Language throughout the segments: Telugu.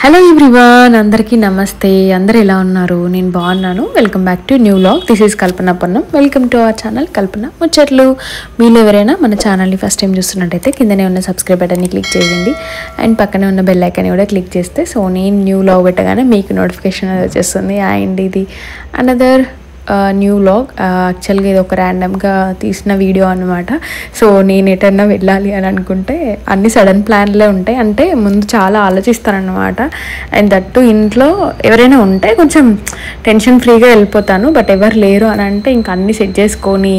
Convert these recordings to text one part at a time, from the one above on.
హలో ఎవ్రీవన్, అందరికీ నమస్తే. అందరు ఎలా ఉన్నారు? నేను బాగున్నాను. Welcome back to new vlog. This is Kalpana Ponnam. Welcome to our channel Kalpana Muchatlu. మీలో ఎవరైనా మన ఛానల్ని ఫస్ట్ టైం చూస్తున్నట్టయితే కిందనే ఉన్న సబ్స్క్రైబ్ బటన్ని క్లిక్ చేయండి అండ్ పక్కనే ఉన్న బెల్ ఐకాన్ని కూడా క్లిక్ చేస్తే నేను న్యూ వ్లాగ్ పెట్టగానే మీకు నోటిఫికేషన్ వచ్చేస్తుంది. అండ్ ఇది అనదర్ న్యూ వ్లాగ్. యాక్చువల్గా ఇది ఒక ర్యాండమ్గా తీసిన వీడియో అనమాట. నేను ఎటన్నా వెళ్ళాలి అని అనుకుంటే అన్ని సడన్ ప్లాన్లే ఉంటాయి. అంటే ముందు చాలా ఆలోచిస్తానన్నమాట. అండ్ దట్టు ఇంట్లో ఎవరైనా ఉంటే కొంచెం టెన్షన్ ఫ్రీగా వెళ్ళిపోతాను. బట్ ఎవరు లేరు అని అంటే ఇంకా అన్నీ సెట్ చేసుకొని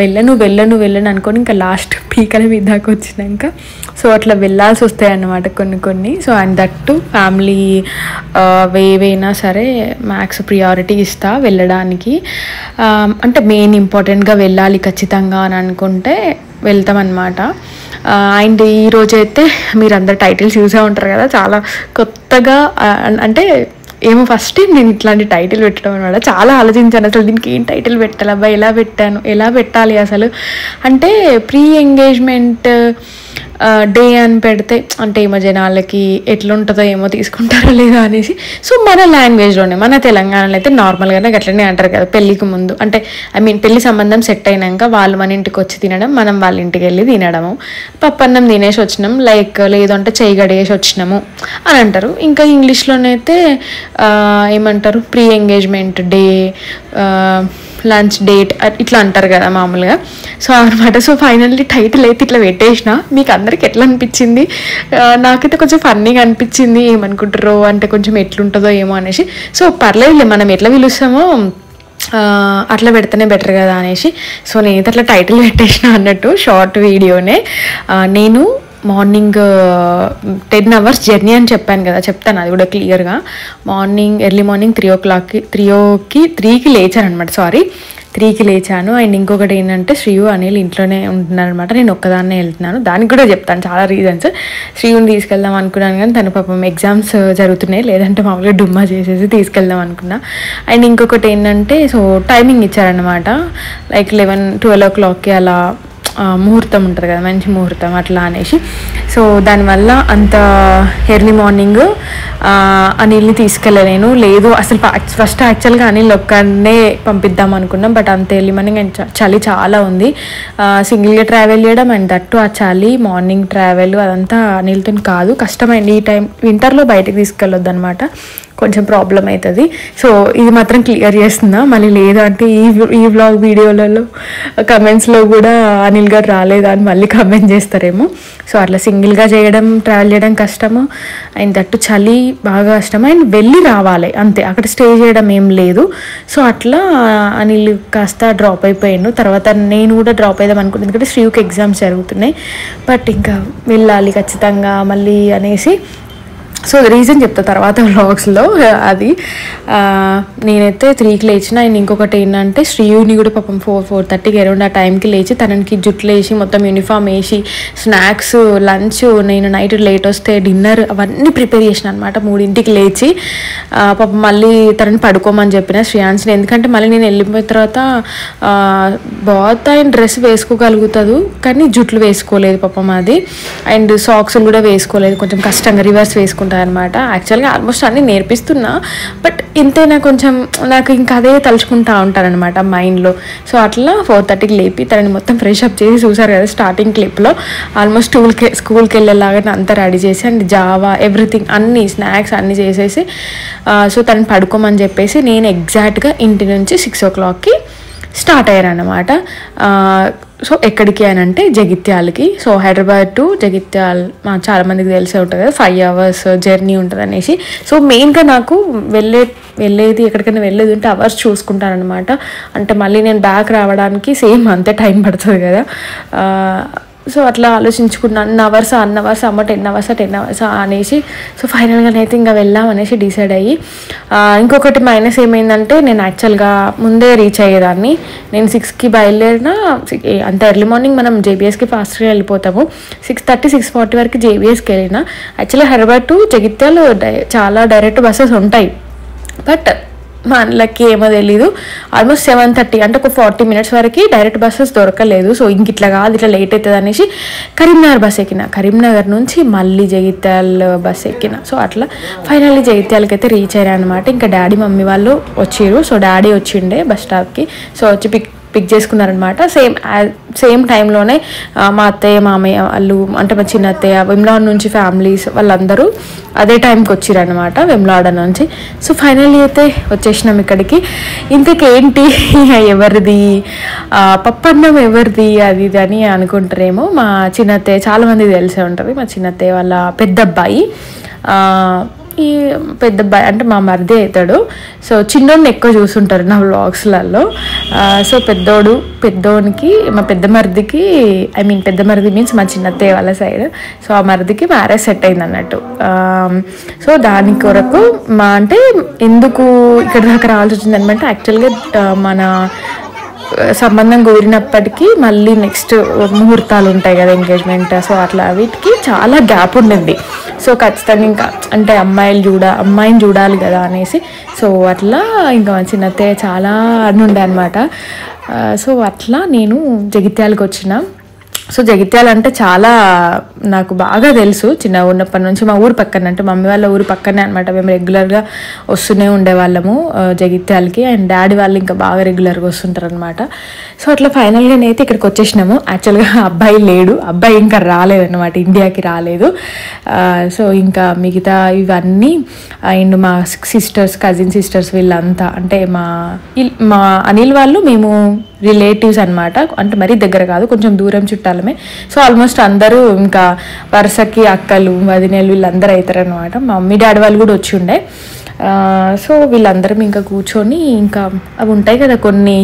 వెళ్ళను అనుకొని ఇంకా లాస్ట్ పీకల మీద దాకా వచ్చినాక అట్లా వెళ్ళాల్సి వస్తాయి అన్నమాట కొన్ని. అండ్ దట్టు ఫ్యామిలీ ఏవైనా సరే మ్యాక్స్ ప్రియారిటీ ఇస్తా వెళ్ళడానికి. అంటే మెయిన్ ఇంపార్టెంట్గా వెళ్ళాలి ఖచ్చితంగా అని అనుకుంటే వెళ్తామన్నమాట. అండ్ ఈరోజైతే మీరు అందరు టైటిల్స్ చూసే ఉంటారు కదా, చాలా కొత్తగా. అంటే ఏమో ఫస్ట్ టైం నేను ఇట్లాంటి టైటిల్ పెట్టడం అనమాట. చాలా ఆలోచించాను అసలు దీనికి ఏం టైటిల్ పెట్టాలి, అబ్బాయి ఎలా పెట్టాలి అసలు. అంటే ప్రీ ఎంగేజ్మెంట్ డే అని పెడితే అంటే ఏమో జనాలకి ఎట్లుంటుందో ఏమో తీసుకుంటారో లేదో అనేసి మన లాంగ్వేజ్లోనే, మన తెలంగాణలో అయితే నార్మల్గానే అట్లనే అంటారు కదా పెళ్ళికి ముందు. అంటే పెళ్లి సంబంధం సెట్ అయినాక వాళ్ళు మన ఇంటికి వచ్చి తినడం, మనం వాళ్ళ ఇంటికి వెళ్ళి తినడము, పప్పన్నం తినేసి వచ్చినాం, లేదు అంటే చేయి గడిగేసి వచ్చినాము అని అంటారు. ఇంకా ఇంగ్లీష్లోనైతే ఏమంటారు, pre engagement day, lunch date ఇట్లా అంటారు కదా మామూలుగా. అనమాట. ఫైనల్లీ టైటిల్ అయితే ఇట్లా పెట్టేసిన. మీకు అందరికి ఎట్లా అనిపించింది? నాకైతే కొంచెం ఫన్నీగా అనిపించింది. ఏమనుకుంటారో అంటే కొంచెం ఎట్లుంటుందో ఏమో అనేసి. పర్లేదులే, మనం ఎట్లా పిలుస్తామో అట్లా పెడితేనే బెటర్ కదా అనేసి నేనైతే అట్లా టైటిల్ పెట్టేసిన అన్నట్టు. షార్ట్ వీడియోనే. నేను మార్నింగ్ 10 hours జర్నీ అని చెప్పాను కదా, చెప్తాను అది కూడా క్లియర్గా. ఎర్లీ మార్నింగ్ 3కి లేచాను అనమాట. 3కి లేచాను. అండ్ ఇంకొకటి ఏంటంటే శ్రీయు అనిల్ ఇంట్లోనే ఉంటున్నారు అనమాట. నేను ఒక్కదాన్నే వెళ్తున్నాను. దానికి కూడా చెప్తాను చాలా రీజన్స్. శ్రీయుని తీసుకెళ్దాం అనుకున్నాను కానీ తను పాపం ఎగ్జామ్స్ జరుగుతున్నాయి, లేదంటే మామూలుగా డుమ్మా చేసేసి తీసుకెళ్దాం అనుకున్నా. అండ్ ఇంకొకటి ఏంటంటే టైమింగ్ ఇచ్చారనమాట. లైక్ 11-12 o'clockకి అలా ముహూర్తం ఉంటుంది కదా, మంచి ముహూర్తం అట్లా అనేసి. దానివల్ల అంత ఎర్లీ మార్నింగ్ అనిల్ని తీసుకెళ్ళలేను. లేదు అసలు ఫస్ట్ యాక్చువల్గా అనిల్ ఒక్కడనే పంపిద్దాం అనుకున్నాం. బట్ అంత ఎర్లీ మార్నింగ్ చలి చాలా ఉంది. సింగిల్గా ట్రావెల్ చేయడం అండ్ దట్టు ఆ చలి మార్నింగ్ ట్రావెల్ అదంతా అనిల్తో కాదు, కష్టమైంది. ఈ టైం వింటర్లో బయటకు తీసుకెళ్ళొద్దు అనమాట, కొంచెం ప్రాబ్లం అవుతుంది. ఇది మాత్రం క్లియర్ చేస్తున్నా. మళ్ళీ లేదు అంటే ఈ వ్లాగ్ వీడియోలలో కమెంట్స్లో కూడా అనిల్ గారు రాలేదా అని మళ్ళీ కమెంట్ చేస్తారేమో. అట్లా సింగిల్గా ట్రావెల్ చేయడం కష్టము. అండ్ దట్టు చలి బాగా కష్టం. అండ్ వెళ్ళి రావాలి అంతే, అక్కడ స్టే చేయడం ఏం లేదు. అట్లా అనిల్ కాస్త డ్రాప్ అయిపోయాను. తర్వాత నేను కూడా డ్రాప్ అయిదాం అనుకుంటున్నాను, ఎందుకంటే శ్రీయుకి ఎగ్జామ్స్ జరుగుతున్నాయి. బట్ ఇంకా వెళ్ళాలి ఖచ్చితంగా మళ్ళీ అనేసి రీజన్ చెప్తా తర్వాత వ్లాగ్స్లో. అది నేనైతే 3కి లేచిన. అండ్ ఇంకొకటి ఏంటంటే శ్రీయుని కూడా పాపం 4:30కి అరౌండ్ ఆ టైంకి లేచి తనకి జుట్లు వేసి మొత్తం యూనిఫామ్ వేసి స్నాక్స్ లంచ్, నేను నైట్ లేట్ వస్తే డిన్నర్ అవన్నీ ప్రిపేర్ చేసిన అనమాట. 3ంటికి లేచి పాపం మళ్ళీ తనని పడుకోమని చెప్పిన శ్రేయాన్స్ని. ఎందుకంటే మళ్ళీ నేను వెళ్ళిపోయిన తర్వాత బాత్ అండ్ డ్రెస్ వేసుకోగలుగుతుంది కానీ జుట్లు వేసుకోలేదు పాపం అది. అండ్ సాక్స్లు కూడా వేసుకోలేదు, కొంచెం కష్టంగా రివర్స్ వేసుకుంటాను అనమాట. యాక్చువల్గా ఆల్మోస్ట్ అన్నీ నేర్పిస్తున్నా, బట్ ఎంతైనా కొంచెం నాకు ఇంకా అదే తలుచుకుంటా ఉంటానన్నమాట మైండ్లో. అట్లా 4:30కి లేపి తనని మొత్తం ఫ్రెష్ అప్ చేసి, చూసారు కదా స్టార్టింగ్ క్లిప్లో, ఆల్మోస్ట్ స్కూల్కి వెళ్ళేలాగా అంతా రెడీ చేసి అండ్ జావా ఎవ్రీథింగ్ అన్నీ స్నాక్స్ అన్నీ చేసేసి తనని పడుకోమని చెప్పేసి నేను ఎగ్జాక్ట్గా ఇంటి నుంచి 6 o'clockకి స్టార్ట్ అయ్యాను అనమాట. ఎక్కడికి అని అంటే జగిత్యాలకి. హైదరాబాద్ టు జగిత్యాల చాలామందికి తెలిసే ఉంటుంది కదా, 5 hours జర్నీ ఉంటుంది అనేసి. మెయిన్గా నాకు వెళ్ళేది ఎక్కడికైనా వెళ్ళేది ఉంటే అవర్స్ చూసుకుంటాను అనమాట. అంటే మళ్ళీ నేను బ్యాక్ రావడానికి సేమ్ అంతే టైం పడుతుంది కదా. అట్లా ఆలోచించుకున్నా, అన్న అవర్స్ 10 hours అనేసి. ఫైనల్గా అయితే ఇంకా వెళ్దాం అనేసి డిసైడ్ అయ్యి. ఇంకొకటి మైనస్ ఏమైందంటే నేను యాక్చువల్గా ముందే రీచ్ అయ్యేదాన్ని. నేను 6కి బయలుదేరిన, అంత ఎర్లీ మార్నింగ్ మనం జేబీఎస్కి ఫాస్ట్గా వెళ్ళిపోతాము. 6:30, 6:40 వరకు జేబీఎస్కి వెళ్ళిన. యాక్చువల్గా హైదరాబాద్ టు జగిత్యాల చాలా డైరెక్ట్ బస్సెస్ ఉంటాయి. బట్ మా అన్నకి ఏమో తెలీదు. ఆల్మోస్ట్ 7:30 అంటే ఒక 40 minutes వరకు డైరెక్ట్ బస్సెస్ దొరకలేదు. సో ఇంక ఇట్లా కాదు, ఇట్లా లేట్ అవుతుంది అనేసి కరీంనగర్ బస్ ఎక్కిన. కరీంనగర్ నుంచి మళ్ళీ జగిత్యాల బస్ ఎక్కిన. సో అట్లా ఫైనల్లీ జగిత్యాలకి అయితే రీచ్ అయ్యాను అనమాట. ఇంకా డాడీ మమ్మీ వాళ్ళు వచ్చిర్రు. సో డాడీ వచ్చిండే బస్ స్టాప్కి. సో వచ్చి పిక్ చేసుకున్నారనమాట. సేమ్ టైంలోనే మా అత్తయ్య మామయ్య వాళ్ళు అంటే మా చిన్న అత్తయ్య వెమ్లాడ నుంచి ఫ్యామిలీస్ వాళ్ళందరూ అదే టైంకి వచ్చిరనమాట వెమ్లాడ నుంచి. సో ఫైనల్లీ అయితే వచ్చేసినాం ఇక్కడికి. ఇంతకేంటి ఎవరిది పప్పన్నం ఎవరిది అది ఇది అని అనుకుంటారేమో. మా చిన్న అత్తయ్య చాలామందికి తెలిసే ఉంటుంది. మా చిన్న అత్తయ్య వాళ్ళ పెద్ద అబ్బాయి, ఈ పెద్ద అబ్బాయి అంటే మా మరిది అవుతాడు. సో చిన్నోడిని ఎక్కువ చూస్తుంటారు నా వ్లాగ్స్లలో. సో పెద్దోనికి మా పెద్ద మరిదికి పెద్ద మరిది మీన్స్ మా చిన్నత్తయ్య వాళ్ళ సైడ్. సో ఆ మరిదికి మ్యారేజ్ సెట్ అయింది అన్నట్టు. సో దాని కొరకు అంటే ఎందుకు ఇక్కడ దాకా రావాల్సి వచ్చింది అనమాట. యాక్చువల్గా మన సంబంధం కుదిరినప్పటికీ మళ్ళీ నెక్స్ట్ ముహూర్తాలు ఉంటాయి కదా, ఎంగేజ్మెంట్. సో అట్లా వీటికి చాలా గ్యాప్ ఉండింది. సో ఖచ్చితంగా ఇంకా అంటే అమ్మాయిని చూడాలి కదా అనేసి. సో అట్లా ఇంకా చిన్నత్తయ్య చాలా అని ఉండే అనమాట. సో అట్లా నేను జగిత్యాలకు వచ్చిన. సో జగిత్యాల అంటే చాలా నాకు బాగా తెలుసు చిన్నగా ఉన్నప్పటి నుంచి. మా ఊరు పక్కన అంటే మమ్మీ వాళ్ళ ఊరు పక్కనే అనమాట. మేము రెగ్యులర్గా వస్తూనే ఉండేవాళ్ళము జగిత్యాలకి. అండ్ డాడీ వాళ్ళు ఇంకా బాగా రెగ్యులర్గా వస్తుంటారు అనమాట. సో అట్లా ఫైనల్గా అయితే ఇక్కడికి వచ్చేసినాము. యాక్చువల్గా అబ్బాయి లేడు, అబ్బాయి ఇంకా రాలేదన్నమాట, ఇండియాకి రాలేదు. సో ఇంకా మిగతా ఇవన్నీ అండ్ మా సిస్టర్స్ కజిన్ సిస్టర్స్ వీళ్ళంతా అంటే మా అనిల్ వాళ్ళు మేము రిలేటివ్స్ అనమాట. అంటే మరీ దగ్గర కాదు, కొంచెం దూరం చుట్టాలమే. సో ఆల్మోస్ట్ అందరూ ఇంకా వరుసకి అక్కలు వదినేలు వీళ్ళందరూ అవుతారు అనమాట. మా మమ్మీ డాడీ వాళ్ళు కూడా వచ్చి ఉండే. సో వీళ్ళందరం ఇంకా కూర్చొని ఇంకా అవి ఉంటాయి కదా కొన్ని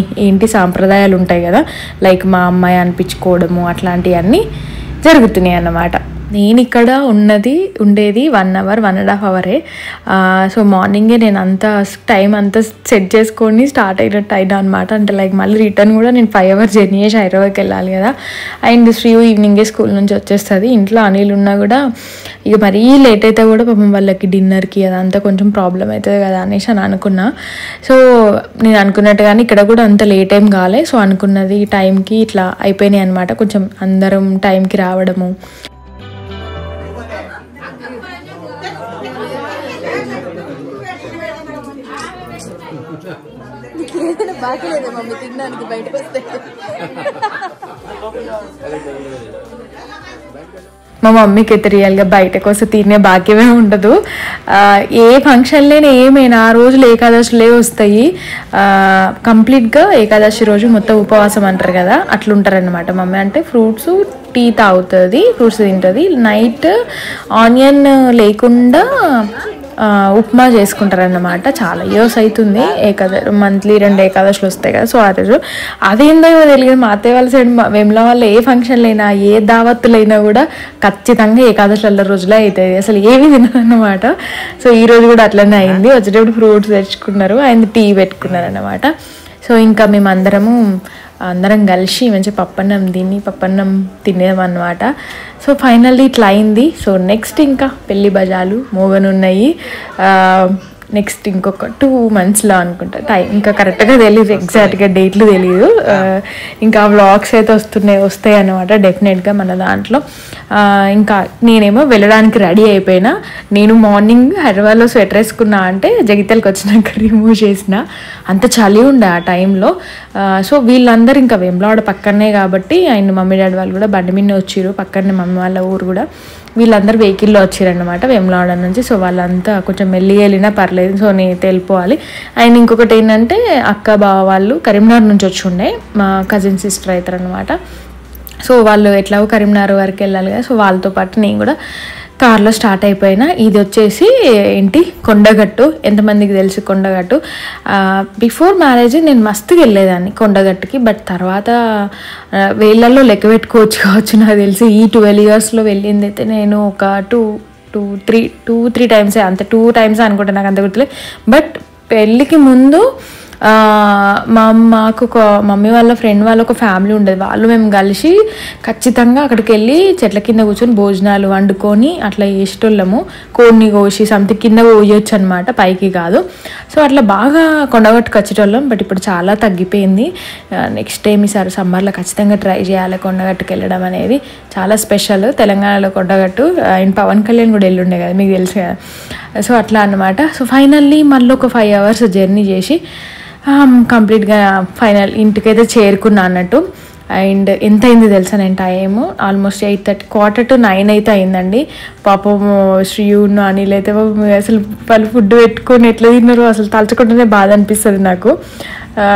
సాంప్రదాయాలు ఉంటాయి కదా, లైక్ మా అమ్మాయి అనిపించుకోవడము అట్లాంటివన్నీ జరుగుతున్నాయి అన్నమాట. నేను ఇక్కడ ఉండేది 1 hour 1.5 hours. సో మార్నింగే నేను టైం అంతా సెట్ చేసుకొని స్టార్ట్ అయినట్టు అయినా అనమాట. అంటే లైక్ మళ్ళీ రిటర్న్ కూడా నేను 5 hours జర్నీ చేసి హైదరాబాద్కి వెళ్ళాలి కదా. అండ్ శ్రీ ఈవినింగే స్కూల్ నుంచి వచ్చేస్తుంది. ఇంట్లో అనిల్ ఉన్నా కూడా ఇక మరీ లేట్ అయితే కూడా పాపం వాళ్ళకి డిన్నర్కి అదంతా కొంచెం ప్రాబ్లం అవుతుంది కదా అనేసి అని అనుకున్నా. సో నేను అనుకున్నట్టుగానే ఇక్కడ కూడా అంత లేట్ ఏం కాలే. సో అనుకున్నది టైంకి ఇట్లా అయిపోయినాయి అనమాట. కొంచెం అందరం టైంకి రావడము. బాకీ లేదా మమ్మీ తినడానికి బయటకు వస్తే? మా మమ్మీకి అయితే రియల్గా బయటకు వస్తే తినే భాగ్యమే ఉండదు. ఏ ఫంక్షన్ లేని ఏమైనా ఆ రోజులు ఏకాదశులే వస్తాయి. కంప్లీట్గా ఏకాదశి రోజు మొత్తం ఉపవాసం అంటారు కదా, అట్లుంటారనమాట మమ్మీ. అంటే ఫ్రూట్స్ టీ తాగుతుంది, ఫ్రూట్స్ తింటుంది. నైట్ ఆనియన్ లేకుండా ఉప్మా చేసుకుంటారన్నమాట. చాలా ఇయర్స్ అవుతుంది. మంత్లీ 2 ఏకాదశులు వస్తాయి కదా. సో ఆ రోజు అదేందో తెలియదు. మా అత్తయ్య వాళ్ళ సైడ్ వెమ్లా వాళ్ళ ఏ ఫంక్షన్లైనా ఏ దావత్తులైనా కూడా ఖచ్చితంగా ఏకాదశుల రోజులే అవుతాయి, అసలు ఏమీ తినదన్నమాట. సో ఈ రోజు కూడా అట్లనే అయింది. వచ్చేటప్పుడు ఫ్రూట్స్ తెచ్చుకున్నారు, ఆయన టీ పెట్టుకున్నారు అన్నమాట. సో ఇంకా మేము అందరం కలిసి మంచిగా పప్పన్నం తినేమన్నమాట. సో ఫైనల్లీ ఇట్లా అయింది. సో నెక్స్ట్ ఇంకా పెళ్లి బజాలు మోగనున్నాయి. నెక్స్ట్ ఇంకొక 2 monthsలో అనుకుంటా. టైం ఇంకా కరెక్ట్గా తెలియదు, ఎగ్జాక్ట్గా డేట్లు తెలియదు. ఇంకా వ్లాగ్స్ అయితే వస్తాయి అన్నమాట డెఫినెట్గా మన దాంట్లో. ఇంకా నేనేమో వెళ్ళడానికి రెడీ అయిపోయినా. నేను మార్నింగ్ హైదరాబాద్లో స్వెటర్ వేసుకున్నా అంటే జగిత్యాలకు వచ్చినాక రిమూవ్ చేసిన, అంత చలి ఉండే ఆ టైంలో. సో వీళ్ళందరూ ఇంకా వెమ్లాడ పక్కనే కాబట్టి ఆయన మమ్మీ డాడీ వాళ్ళు కూడా బండి మీద వచ్చిర్రు, పక్కనే మమ్మీ వాళ్ళ ఊరు కూడా. వీళ్ళందరూ వెహికల్లో వచ్చారనమాట వెమ్లాడ నుంచి. సో వాళ్ళంతా కొంచెం మెల్లిగా వెళ్ళినా పర్లేదు, సో నేను వెళ్ళిపోవాలి. అండ్ ఇంకొకటి ఏంటంటే అక్క బావ వాళ్ళు కరీంనగర్ నుంచి వచ్చి ఉండే, మా కజిన్ సిస్టర్ అవుతారు అనమాట. సో వాళ్ళు ఎట్లాగో కరీంనగర్ వరకు వెళ్ళాలి కదా. సో వాళ్ళతో పాటు నేను కూడా కార్లో స్టార్ట్ అయిపోయినా. ఇది వచ్చేసి కొండగట్టు. ఎంతమందికి తెలుసు కొండగట్టు? బిఫోర్ మ్యారేజ్ నేను మస్తుగా వెళ్ళేదాన్ని కొండగట్టుకి. బట్ తర్వాత వేళ్ళల్లో లెక్క పెట్టుకోవచ్చు కావచ్చు నాకు తెలిసి. ఈ 12 yearsలో వెళ్ళింది అయితే నేను ఒక 2-3 times, అంత 2 times అనుకుంటా, నాకు అంత గుర్తులేదు. బట్ పెళ్ళికి ముందు మాకు ఒక మమ్మీ వాళ్ళ ఫ్రెండ్ వాళ్ళ ఒక ఫ్యామిలీ ఉండేది. వాళ్ళు మేము కలిసి ఖచ్చితంగా అక్కడికి వెళ్ళి చెట్ల కింద కూర్చొని భోజనాలు వండుకొని అట్లా చేసేటోళ్ళము. కోడిని కోసి సంథింగ్ కింద పోయొచ్చు అనమాట, పైకి కాదు. సో అట్లా బాగా కొండగట్టుకు వచ్చేటోళ్ళం. బట్ ఇప్పుడు చాలా తగ్గిపోయింది. నెక్స్ట్ టైం ఈసారి సమ్మర్లో ఖచ్చితంగా ట్రై చేయాలి కొండగట్టుకు వెళ్ళడం అనేది. చాలా స్పెషల్ తెలంగాణలో కొండగట్టు. అండ్ పవన్ కళ్యాణ్ కూడా వెళ్ళుండే కదా, మీకు తెలుసు కదా. సో అట్లా అనమాట. సో ఫైనల్లీ మళ్ళీ ఒక 5 hours జర్నీ చేసి కంప్లీట్గా ఫైనల్ ఇంటికైతే చేరుకున్నా అన్నట్టు. అండ్ ఎంత అయింది తెలుసా, నేను టైము ఆల్మోస్ట్ 8:30 8:45 అయితే అయిందండి. పాపం శ్రీయును అనిల్ అయితే అసలు వాళ్ళు ఫుడ్ పెట్టుకొని ఎట్లా తిన్నారు అసలు తలుచుకుంటేనే బాధ అనిపిస్తుంది నాకు.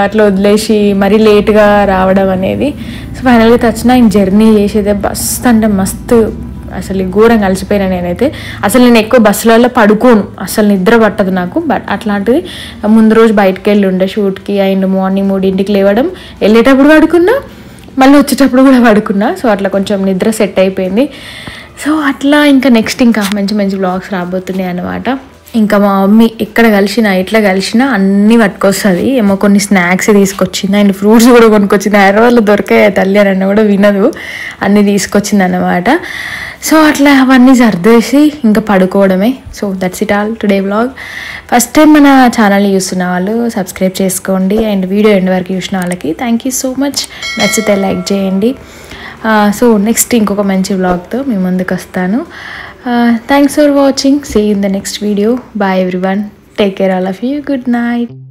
అట్లా వదిలేసి మరీ లేట్గా రావడం అనేది. సో ఫైనల్గా వచ్చిన ఆయన జర్నీ చేసేదే మస్తు అంటే మస్తు, అసలు ఘోరంగా అలసిపోయినా నేనైతే. అసలు నేను ఎక్కువ బస్సులలో పడుకోను, అసలు నిద్ర పట్టదు నాకు. బట్ అట్లాంటిది ముందు రోజు బయటకు వెళ్ళి ఉండే షూట్కి. అండ్ మార్నింగ్ 3 లేవడం, వెళ్ళేటప్పుడు పడుకున్నా, మళ్ళీ వచ్చేటప్పుడు కూడా పడుకున్నా. సో అట్లా కొంచెం నిద్ర సెట్ అయిపోయింది. సో అట్లా ఇంకా నెక్స్ట్ ఇంకా మంచి మంచి వ్లాగ్స్ రాబోతున్నాయి అన్నమాట. ఇంకా మా మమ్మీ ఎక్కడ కలిసినా ఎట్లా కలిసినా అన్నీ పట్టుకొస్తుంది. ఏమో కొన్ని స్నాక్స్ తీసుకొచ్చింది అండ్ ఫ్రూట్స్ కూడా కొనుక్కొచ్చింది. హైదరాబాద్లో దొరికాయి తల్లి అని కూడా వినదు, అన్నీ తీసుకొచ్చింది అన్నమాట. సో అట్లా అవన్నీ సర్దేసి ఇంకా పడుకోవడమే. So that's it all today vlog. First time మన ఛానల్ని చూస్తున్న వాళ్ళు సబ్స్క్రైబ్ చేసుకోండి. అండ్ వీడియో ఎండ్ వరకు చూసిన వాళ్ళకి థ్యాంక్ యూ సో మచ్. నచ్చితే లైక్ చేయండి. సో నెక్స్ట్ ఇంకొక మంచి వ్లాగ్తో మీ ముందుకు వస్తాను. Thanks for watching. See you in the next video. Bye everyone. Take care all of you. Good night.